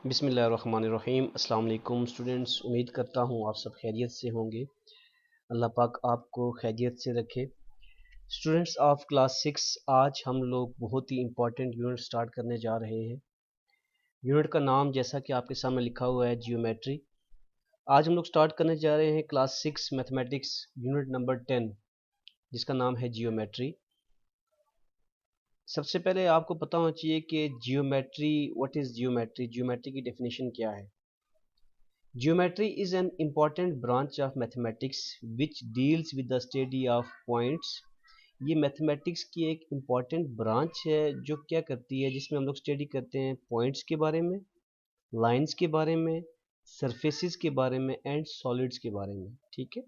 बिस्मिल्लाहिर्रहमानिर्रहीम। अस्सलाम वालेकुम स्टूडेंट्स, उम्मीद करता हूँ आप सब खैरियत से होंगे। अल्लाह पाक आपको खैरियत से रखे। स्टूडेंट्स ऑफ क्लास 6, आज हम लोग बहुत ही इंपॉर्टेंट यूनिट स्टार्ट करने जा रहे हैं। यूनिट का नाम जैसा कि आपके सामने लिखा हुआ है, जियोमेट्री। आज हम लोग स्टार्ट करने जा रहे हैं क्लास 6 मैथमेटिक्स यूनिट नंबर 10, जिसका नाम है जियोमेट्री। सबसे पहले आपको पता होना चाहिए कि geometry, what is geometry, geometry की डेफिनेशन क्या है। Geometry is an important branch of mathematics which deals with the study of points। ये मैथमेटिक्स की एक इम्पॉर्टेंट ब्रांच है जो क्या करती है, जिसमें हम लोग स्टडी करते हैं पॉइंट्स के बारे में, लाइंस के बारे में, सरफेसेस के बारे में एंड सॉलिड्स के बारे में। ठीक है,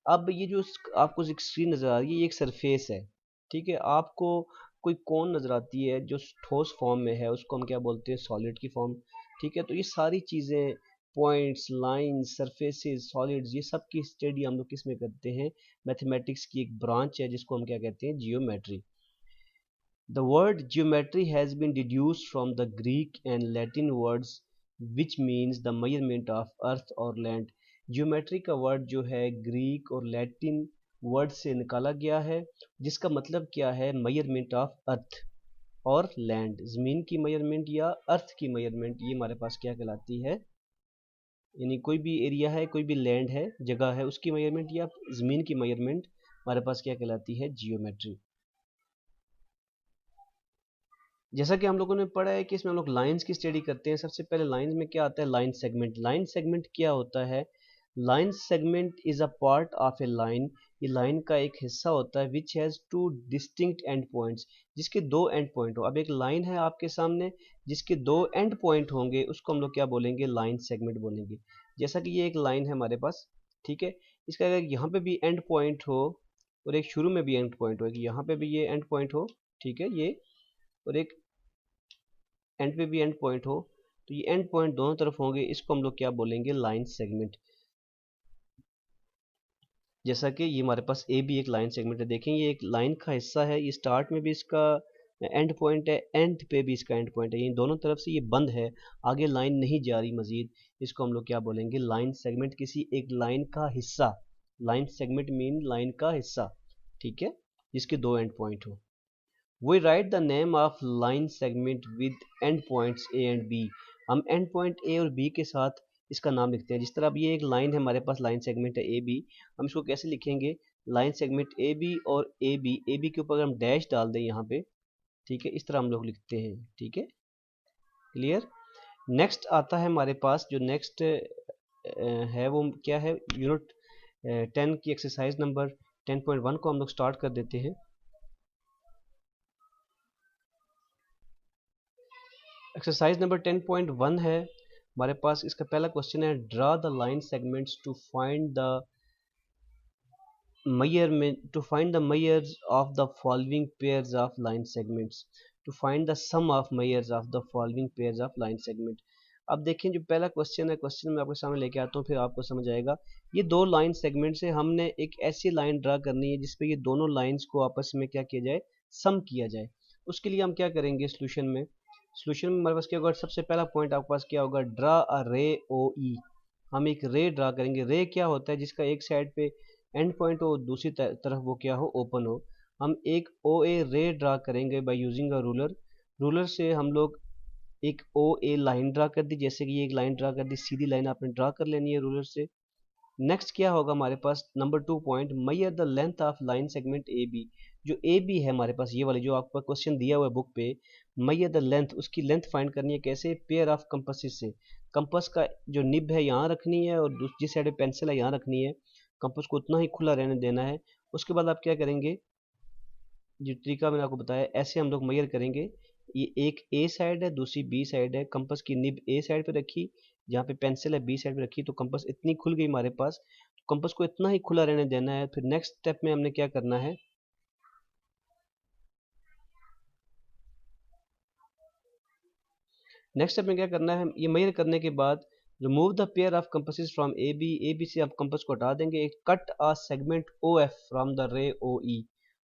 अब ये जो आपको एक स्क्रीन नज़र आ रही है, ये एक सरफेस है। ठीक है, आपको कोई कोन नज़र आती है जो ठोस फॉर्म में है, उसको हम क्या बोलते हैं, सॉलिड की फॉर्म। ठीक है, तो ये सारी चीज़ें, पॉइंट्स, लाइंस, सरफेसेस, सॉलिड्स, ये सब की स्टडी हम लोग किस में करते हैं, मैथमेटिक्स की एक ब्रांच है जिसको हम क्या कहते हैं, geometry. The word geometry has been deduced from the Greek and Latin words which means the measurement of earth or land। Geometry का वर्ड जो है ग्रीक और लैटिन वर्ड से निकाला गया है, जिसका मतलब क्या है, मेजरमेंट ऑफ अर्थ और लैंड। ज़मीन की मेजरमेंट या अर्थ की मेजरमेंट, ये हमारे पास क्या कहलाती है, यानी कोई भी एरिया है, कोई भी लैंड है, जगह है, उसकी मेजरमेंट या ज़मीन की मेजरमेंट हमारे पास क्या कहलाती है, जियोमेट्री। जैसा कि हम लोगों ने पढ़ा है कि इसमें हम लोग लाइंस की स्टडी करते हैं। सबसे पहले लाइंस में क्या आता है, लाइन सेगमेंट। लाइन सेगमेंट क्या होता है, line segment is a part of A line. ये लाइन का एक हिस्सा होता है which has two distinct and points, जिसके दो एंड पॉइंट हो। अब एक लाइन है आपके सामने जिसके दो एंड पॉइंट होंगे, उसको हम लोग क्या बोलेंगे, लाइन सेगमेंट बोलेंगे। जैसा कि ये एक लाइन है हमारे पास, ठीक है, इसका अगर यहाँ पे भी एंड पॉइंट हो और एक शुरू में भी एंड पॉइंट हो, कि यहाँ पे भी ये एंड पॉइंट हो, ठीक है, ये, और एक एंड पे भी एंड पॉइंट हो, तो ये एंड पॉइंट दोनों तरफ होंगे, इसको हम लोग क्या बोलेंगे, लाइन सेगमेंट। जैसा कि ये हमारे पास ए भी एक लाइन सेगमेंट है। देखें, ये एक लाइन का हिस्सा है, ये स्टार्ट में भी इसका एंड पॉइंट है, एंड पे भी इसका एंड पॉइंट है, ये दोनों तरफ से ये बंद है, आगे लाइन नहीं जा रही मजीद, इसको हम लोग क्या बोलेंगे, लाइन सेगमेंट। किसी एक लाइन का हिस्सा, लाइन सेगमेंट मीन लाइन का हिस्सा, ठीक है, जिसके दो एंड पॉइंट हो। We write the name of line segment with end points A and B। हम end point A और B के साथ इसका नाम लिखते हैं। जिस तरह अब ये एक लाइन है हमारे पास, लाइन सेगमेंट है AB, हम इसको कैसे लिखेंगे, लाइन सेगमेंट AB और AB, AB के ऊपर अगर हम डैश डाल दें यहाँ पे, ठीक है, इस तरह हम लोग लिखते हैं। ठीक है, क्लियर। नेक्स्ट आता है हमारे पास, जो नेक्स्ट है वो क्या है, यूनिट 10 की एक्सरसाइज नंबर 10.1 को हम लोग स्टार्ट कर देते हैं। एक्सरसाइज नंबर 10.1 है हमारे पास। इसका पहला क्वेश्चन है, draw the line segments to find the measures of the following pairs of line segments। to find the sum of measures of the following pairs of line segment। अब देखें, जो पहला question है, क्वेश्चन मैं आपके सामने लेके आता हूँ, फिर आपको समझ आएगा। ये दो लाइन सेगमेंट से हमने एक ऐसी लाइन ड्रा करनी है जिसपे ये दोनों लाइंस को आपस में क्या किया जाए, सम किया जाए। उसके लिए हम क्या करेंगे, सोल्यूशन में हमारे पास क्या होगा, सबसे पहला पॉइंट आपके पास क्या होगा, ड्रा अ रे ओ ई। हम एक रे ड्रा करेंगे। रे क्या होता है, जिसका एक साइड पे एंड पॉइंट हो, दूसरी तरफ वो क्या हो, ओपन हो। हम एक ओ ए रे ड्रा करेंगे by using a ruler. Ruler से हम लोग एक ओ ए लाइन ड्रा कर दी, जैसे कि ये एक लाइन ड्रा कर दी, सीधी लाइन आपने ड्रा कर लेनी है रूलर से। नेक्स्ट क्या होगा हमारे पास, number 2 point, measure the length of line segment A B. जो ए बी है हमारे पास, ये वाली जो आपका क्वेश्चन दिया हुआ है बुक पे, मेजर द लेंथ, उसकी लेंथ फाइंड करनी है कैसे, पेयर ऑफ कंपसेस से। कंपस का जो निब है यहाँ रखनी है और दूसरी साइड पे पेंसिल है यहाँ रखनी है, कंपस को उतना ही खुला रहने देना है। उसके बाद आप क्या करेंगे, जो तरीका मैंने आपको बताया, ऐसे हम लोग मेजर करेंगे। ये एक ए साइड है, दूसरी बी साइड है, कंपस की निब ए साइड पे रखी, जहाँ पे पेंसिल है बी साइड पे रखी, तो कंपस इतनी खुल गई हमारे पास, तो कंपस को इतना ही खुला रहने देना है। फिर नेक्स्ट स्टेप में हमने क्या करना है, ये मेजर करने के बाद remove the pair of compasses from A B से आप कंपस को हटा देंगे। एक cut a segment O F from the ray O ई।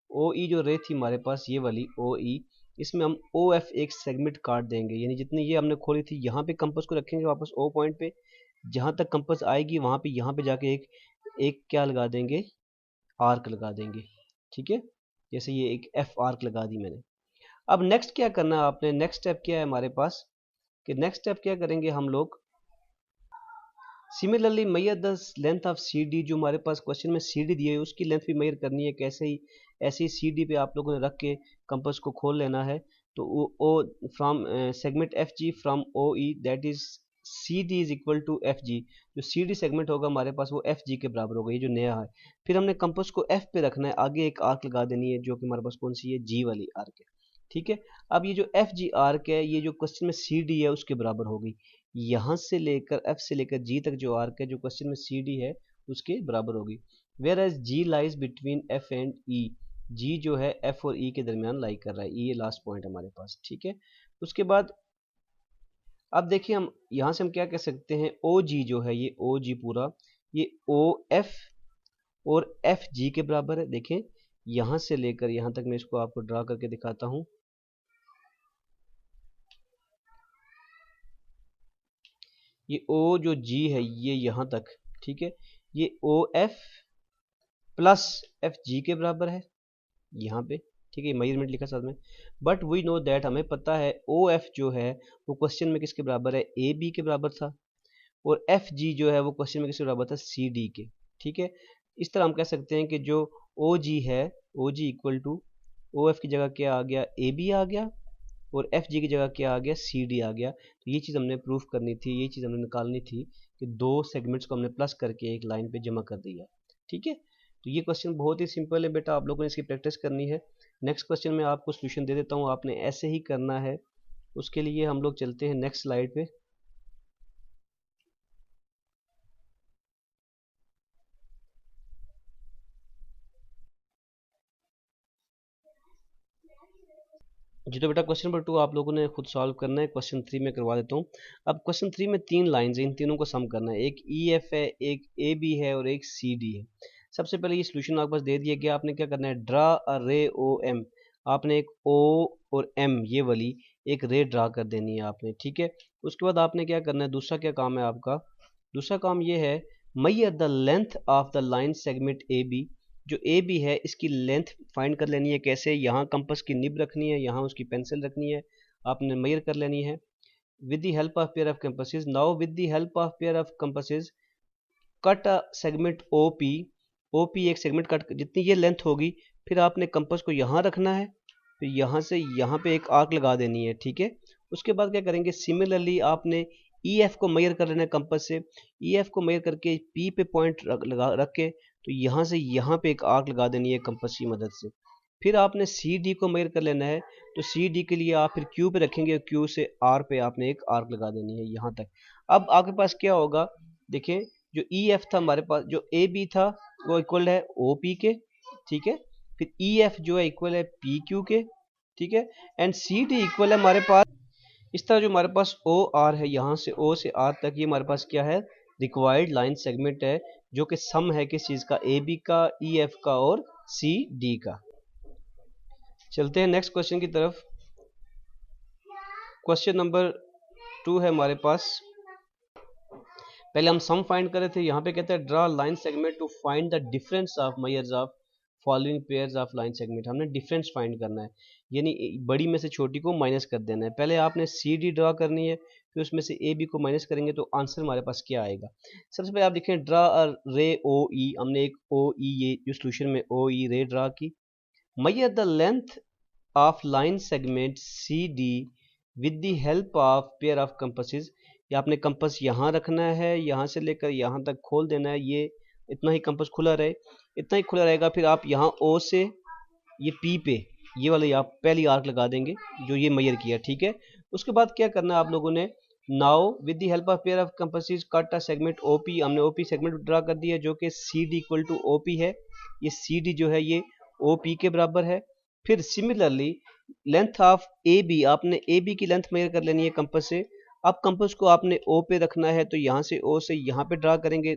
ओ ई जो रे थी हमारे पास, ये वाली ओ ई, इसमें हम ओ एफ एक सेगमेंट काट देंगे, यानी जितनी ये हमने खोली थी यहाँ पे कंपास को रखेंगे वापस ओ पॉइंट पे, जहाँ तक कंपास आएगी वहाँ पे यहाँ पे जाके एक एक क्या लगा देंगे, आर्क लगा देंगे, ठीक है। जैसे ये एक एफ आर्क लगा दी मैंने। अब नेक्स्ट क्या करना है आपने, नेक्स्ट स्टेप क्या है हमारे पास, कि नेक्स्ट स्टेप क्या करेंगे हम लोग, similarly measure the length of C D, जो हमारे पास क्वेश्चन में सी डी दी है उसकी लेंथ भी मैयर करनी है। कैसे ही, ऐसे ही सी डी पे आप लोगों ने रख के कंपास को खोल लेना है। तो O from segment F G from O E, that is C D is equal to F G. जो सी डी सेगमेंट होगा हमारे पास वो एफ जी के बराबर होगा, ये जो नया है। फिर हमने कंपास को एफ पे रखना है, आगे एक आर्क लगा देनी है जो कि हमारे पास कौन सी है, जी वाली आर्क है, ठीक है। अब ये जो एफ जी आर्क है, ये जो क्वेश्चन में सी डी है उसके बराबर होगी। यहाँ से लेकर एफ से लेकर जी तक जो आर्क है जो क्वेश्चन में सी डी है उसके बराबर होगी। Where as G lies between F and E, G जो है एफ और ई के दरमियान लाई कर रहा है, ये लास्ट पॉइंट हमारे पास, ठीक है। उसके बाद अब देखिए हम यहाँ से हम क्या कह सकते हैं, ओ जी जो है, ये ओ जी पूरा, ये ओ एफ और एफ जी के बराबर है। देखें यहाँ से लेकर यहाँ तक मैं इसको आपको ड्रा करके दिखाता हूँ। ये ओ जो जी है ये यहाँ तक, ठीक है। ये O F plus F G के बराबर है यहाँ पे, ठीक है। मेजरमेंट लिखा साथ में, बट वी नो दैट, हमें पता है ओ एफ जो है वो क्वेश्चन में किसके बराबर है, ए बी के बराबर था, और एफ जी जो है वो क्वेश्चन में किसके बराबर था, सी डी के, ठीक है। इस तरह हम कह सकते हैं कि जो ओ जी है, ओ जी इक्वल टू ओ एफ की जगह क्या आ गया, ए बी आ गया, और एफ जी की जगह क्या आ गया, सी डी आ गया। तो ये चीज़ हमने प्रूफ करनी थी, ये चीज़ हमने निकालनी थी कि दो सेगमेंट्स को हमने प्लस करके एक लाइन पे जमा कर दिया, ठीक है। तो ये क्वेश्चन बहुत ही सिंपल है बेटा, आप लोगों ने इसकी प्रैक्टिस करनी है। नेक्स्ट क्वेश्चन में आपको सोल्यूशन दे देता हूँ, आपने ऐसे ही करना है। उसके लिए हम लोग चलते हैं नेक्स्ट स्लाइड पे। जी तो बेटा क्वेश्चन नंबर 2 आप लोगों ने खुद सॉल्व करना है, क्वेश्चन 3 में करवा देता हूँ। अब क्वेश्चन 3 में 3 लाइंस हैं, इन तीनों को सम करना है। एक ई एफ है, एक ए बी है और एक सी डी है। सबसे पहले ये सोल्यूशन आपके पास दे दिया गया, आपने क्या करना है, ड्रा अ रे ओ एम। आपने एक ओ और एम ये वाली एक रे ड्रा कर देनी है आपने, ठीक है। उसके बाद आपने क्या करना है, दूसरा क्या काम है आपका, दूसरा काम ये है, measure the length of the line segment A B. जो ए बी है इसकी लेंथ फाइंड कर लेनी है। कैसे, यहाँ कंपास की निब रखनी है, यहाँ उसकी पेंसिल रखनी है, आपने मेजर कर लेनी है with the help of pair of compasses. Now with the help of pair of compasses cut a segment O P. O P एक सेगमेंट कट, जितनी ये लेंथ होगी, फिर आपने कंपास को यहाँ रखना है, फिर यहाँ से यहाँ पे एक आर्क लगा देनी है, ठीक है। उसके बाद क्या करेंगे, सिमिलरली आपने ई एफ को मेजर कर लेना है कंपास से। ई एफ को मेजर करके पी पे पॉइंट रख के तो यहाँ से यहाँ पे एक आर्क लगा देनी है कंपास की मदद से। फिर आपने सी डी को मेजर कर लेना है, तो सी डी के लिए आप फिर क्यू पे रखेंगे और क्यू से आर पे आपने एक आर्क लगा देनी है यहाँ तक। अब आपके पास क्या होगा, देखें जो ई एफ था हमारे पास, जो ए बी था वो इक्वल है ओ पी के, ठीक है। फिर ई एफ जो है इक्वल है पी क्यू के, ठीक है। एंड सी डी इक्वल है हमारे पास, इस तरह जो हमारे पास ओ आर है, यहाँ से ओ से आर तक ये हमारे पास क्या है, रिक्वायर्ड लाइन सेगमेंट है, जो कि सम है किस चीज़ का, ए बी का, ई एफ का और सी डी का। चलते हैं नेक्स्ट क्वेश्चन की तरफ। क्वेश्चन नंबर 2 है हमारे पास। पहले हम सम फाइंड कर रहे थे, यहाँ पे कहते हैं draw line segment to find the difference of measures of following pairs of line segment. हमने डिफरेंस फाइंड करना है, यानी बड़ी में से छोटी को माइनस कर देना है। पहले आपने सी डी ड्रा करनी है, फिर उसमें से ए बी को माइनस करेंगे तो आंसर हमारे पास क्या आएगा। सबसे पहले आप देखें, ड्रा अ रे ओ ई, हमने एक ओ ई, ये जो सोल्यूशन में ओ ई रे ड्रा की। Measure the length of line segment C D with the help of pair of compasses. या आपने कंपास यहाँ रखना है, यहाँ से लेकर यहाँ तक खोल देना है, ये इतना ही कंपास खुला रहे, इतना ही खुला रहेगा। फिर आप यहाँ ओ से ये पी पे ये वाले आप पहली आर्क लगा देंगे जो ये मेजर किया, ठीक है। उसके बाद क्या करना है आप लोगों ने, now with the help of pair of compasses cut a segment O P. हमने ओ पी सेगमेंट ड्रा कर दिया जो कि C D equal to O P है। ये सी डी जो है ये ओ पी के बराबर है। फिर similarly length of A B, आपने ए बी की लेंथ मेजर कर लेनी है कंपास से। अब कंपास को आपने ओ पे रखना है, तो यहाँ से ओ से यहाँ पे ड्रा करेंगे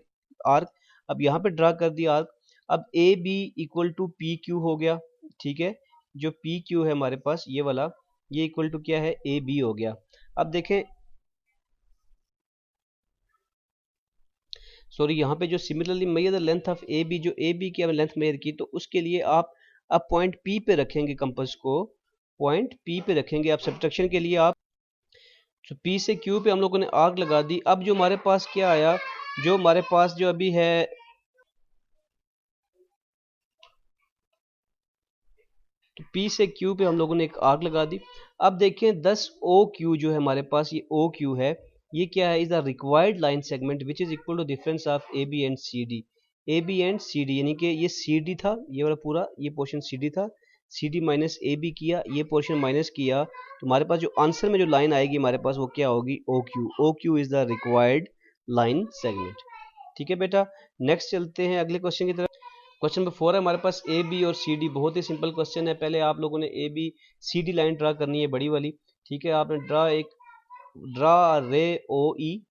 आर्क। अब यहाँ पे ड्रा कर दिया आर्क। अब A B equal to P Q हो गया, ठीक है। जो पी क्यू है हमारे पास ये वाला, ये इक्वल टू क्या है, ए बी हो गया। अब देखें, सॉरी, यहाँ पे जो similarly measure the length of A B, जो ए बी की लेंथ मेजर की, तो उसके लिए आप अब पॉइंट पी पे रखेंगे कंपास को, पॉइंट पी पे रखेंगे आप सब्ट्रैक्शन के लिए। आप तो पी से क्यू पे हम लोगों ने आर्क लगा दी। अब जो हमारे पास क्या आया, जो हमारे पास जो अभी है, तो पी से क्यू पे हम लोगों ने एक आर्क लगा दी। अब देखें 10 ओ क्यू जो है हमारे पास, ये ओ क्यू है, ये क्या है, is the required line segment which is equal to difference of A B and C D. A B and C D, यानी कि ये सी डी था, ये वाला पूरा ये पोर्शन सी डी था, C D minus A B किया, ये पोर्शन माइनस किया, तो हमारे पास जो आंसर में जो लाइन आएगी हमारे पास वो क्या होगी, O Q. O Q is the required line segment. ठीक है बेटा, नेक्स्ट चलते हैं अगले क्वेश्चन की तरफ। क्वेश्चन नंबर 4 है हमारे पास, ए बी और सी डी। बहुत ही सिंपल क्वेश्चन है। पहले आप लोगों ने A B C D line draw करनी है, बड़ी वाली। ठीक है, आपने ड्रा रे ओ ई,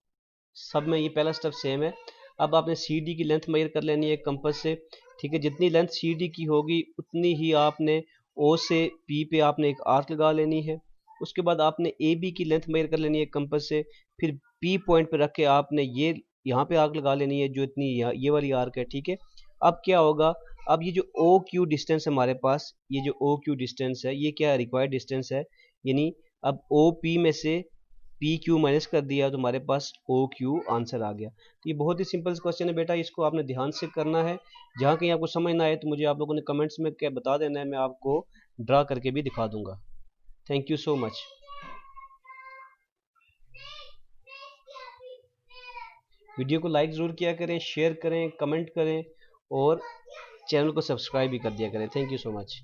सब में ये पहला स्टेप सेम है। अब आपने सी डी की लेंथ मेजर कर लेनी है कंपास से। ठीक है, जितनी लेंथ सी डी की होगी उतनी ही आपने ओ से पी पे आपने एक आर्क लगा लेनी है। उसके बाद आपने ए बी की लेंथ मेजर कर लेनी है कंपास से, फिर पी पॉइंट पे रख के आपने ये यहाँ पे आर्क लगा लेनी है, जो इतनी ये वाली आर्क है। ठीक है, अब क्या होगा, अब ये जो ओ क्यू डिस्टेंस है हमारे पास, ये जो ओ क्यू डिस्टेंस है, ये क्या है, रिक्वायर्ड डिस्टेंस है। यानी अब ओ पी में से पी क्यू माइनस कर दिया तो हमारे पास ओ क्यू आंसर आ गया। तो ये बहुत ही सिंपल क्वेश्चन है बेटा, इसको आपने ध्यान से करना है। जहाँ कहीं आपको समझ ना आए तो मुझे आप लोगों ने कमेंट्स में क्या बता देना है, मैं आपको ड्रा करके भी दिखा दूंगा। Thank you so much. Video को लाइक ज़रूर किया करें, शेयर करें, कमेंट करें और चैनल को सब्सक्राइब भी कर दिया करें। Thank you so much.